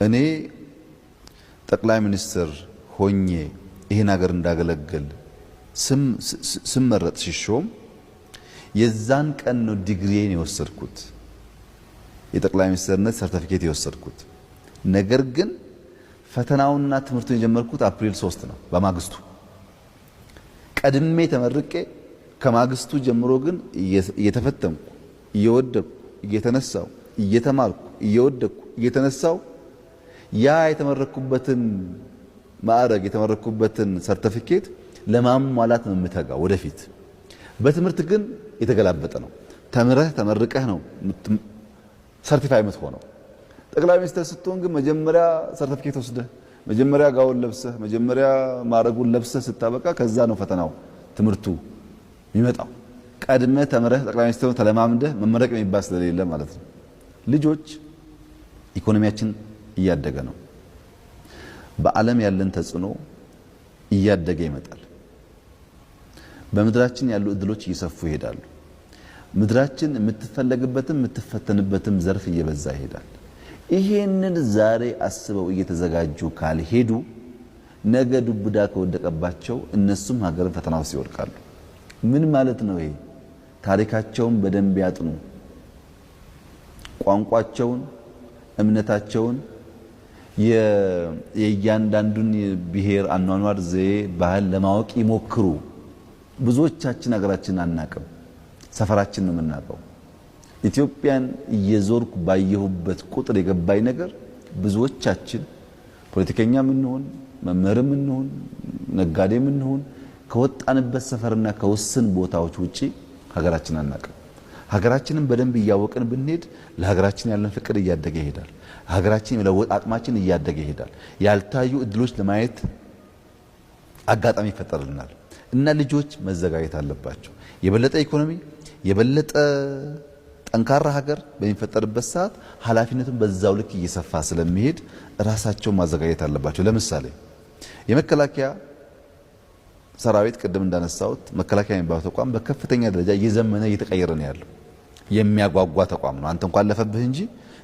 እኔ ጠቅላይ ሚኒስትር ሆኜ ይሄን ሀገር እንዳገለግል ስመረጥ ሲሾም የዛን ቀን ነው ዲግሪዬን የወሰድኩት የጠቅላይ ሚኒስትርነት ሰርቲፊኬት የወሰድኩት። ነገር ግን ፈተናውና ትምህርቱን የጀመርኩት አፕሪል 3 ነው። በማግስቱ ቀድሜ ተመርቄ ከማግስቱ ጀምሮ ግን እየተፈተንኩ እየወደቅኩ እየተነሳው እየተማርኩ እየወደቅኩ እየተነሳው ያ የተመረኩበትን ማዕረግ የተመረኩበትን ሰርቲፊኬት ለማሟላት ነው የምተጋው ወደፊት። በትምህርት ግን የተገላበጠ ነው። ተምረህ ተመርቀህ ነው ሰርቲፋይ የምትሆነው። ጠቅላይ ሚኒስትር ስትሆን ግን መጀመሪያ ሰርቲፊኬት ወስደህ መጀመሪያ ጋውን ለብሰህ መጀመሪያ ማዕረጉን ለብሰህ ስታበቃ ከዛ ነው ፈተናው ትምህርቱ የሚመጣው። ቀድመህ ተምረህ ጠቅላይ ሚኒስትሩን ተለማምደህ መመረቅ የሚባል ስለሌለ ማለት ነው። ልጆች ኢኮኖሚያችን እያደገ ነው። በዓለም ያለን ተጽዕኖ እያደገ ይመጣል። በምድራችን ያሉ እድሎች እየሰፉ ይሄዳሉ። ምድራችን የምትፈለግበትም የምትፈተንበትም ዘርፍ እየበዛ ይሄዳል። ይሄንን ዛሬ አስበው እየተዘጋጁ ካልሄዱ ነገ ዱብዳ ከወደቀባቸው እነሱም ሀገርን ፈተና ውስጥ ይወድቃሉ። ምን ማለት ነው ይሄ? ታሪካቸውን በደንብ ያጥኑ። ቋንቋቸውን፣ እምነታቸውን፣ የእያንዳንዱን ብሔር አኗኗር ዘዬ ባህል ለማወቅ ይሞክሩ። ብዙዎቻችን ሀገራችን አናቅም፣ ሰፈራችን ነው የምናውቀው። ኢትዮጵያን እየዞርኩ ባየሁበት ቁጥር የገባኝ ነገር ብዙዎቻችን ፖለቲከኛ ምንሆን መምህር ምንሆን ነጋዴ ምንሆን ከወጣንበት ሰፈርና ከውስን ቦታዎች ውጪ ሀገራችን አናቅም። ሀገራችንን በደንብ እያወቅን ብንሄድ ለሀገራችን ያለን ፍቅር እያደገ ይሄዳል። ሀገራችን የመለወጥ አቅማችን እያደገ ይሄዳል። ያልታዩ እድሎች ለማየት አጋጣሚ ይፈጠርልናል። እና ልጆች መዘጋጀት አለባቸው። የበለጠ ኢኮኖሚ የበለጠ ጠንካራ ሀገር በሚፈጠርበት ሰዓት ኃላፊነቱን በዛው ልክ እየሰፋ ስለሚሄድ ራሳቸውን ማዘጋጀት አለባቸው። ለምሳሌ የመከላከያ ሰራዊት ቅድም እንዳነሳሁት መከላከያ የሚባለው ተቋም በከፍተኛ ደረጃ እየዘመነ እየተቀየረ ነው ያለው። የሚያጓጓ ተቋም ነው። አንተ እንኳን ለፈብህ እንጂ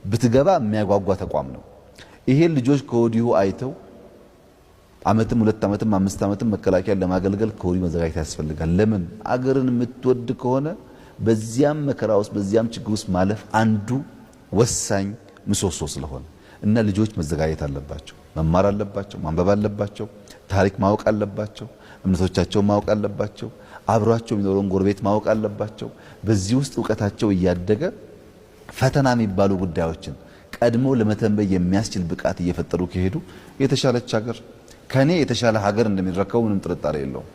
ብትገባ የሚያጓጓ ተቋም ነው። ይሄን ልጆች ከወዲሁ አይተው አመትም 2 አመትም 5 አመትም መከላከያን ለማገልገል ከወዲሁ መዘጋጀት ያስፈልጋል። ለምን? አገርን የምትወድ ከሆነ በዚያም መከራ ውስጥ በዚያም ችግር ውስጥ ማለፍ አንዱ ወሳኝ ምሰሶ ስለሆነ እና ልጆች መዘጋጀት አለባቸው። መማር አለባቸው፣ ማንበብ አለባቸው፣ ታሪክ ማወቅ አለባቸው፣ እምነቶቻቸውን ማወቅ አለባቸው፣ አብሯቸው የሚኖረውን ጎረቤት ማወቅ አለባቸው። በዚህ ውስጥ ዕውቀታቸው እያደገ ፈተና የሚባሉ ጉዳዮችን ቀድሞ ለመተንበይ የሚያስችል ብቃት እየፈጠሩ ከሄዱ የተሻለች ሀገር ከኔ የተሻለ ሀገር እንደሚረከቡ ምንም ጥርጣሬ የለውም።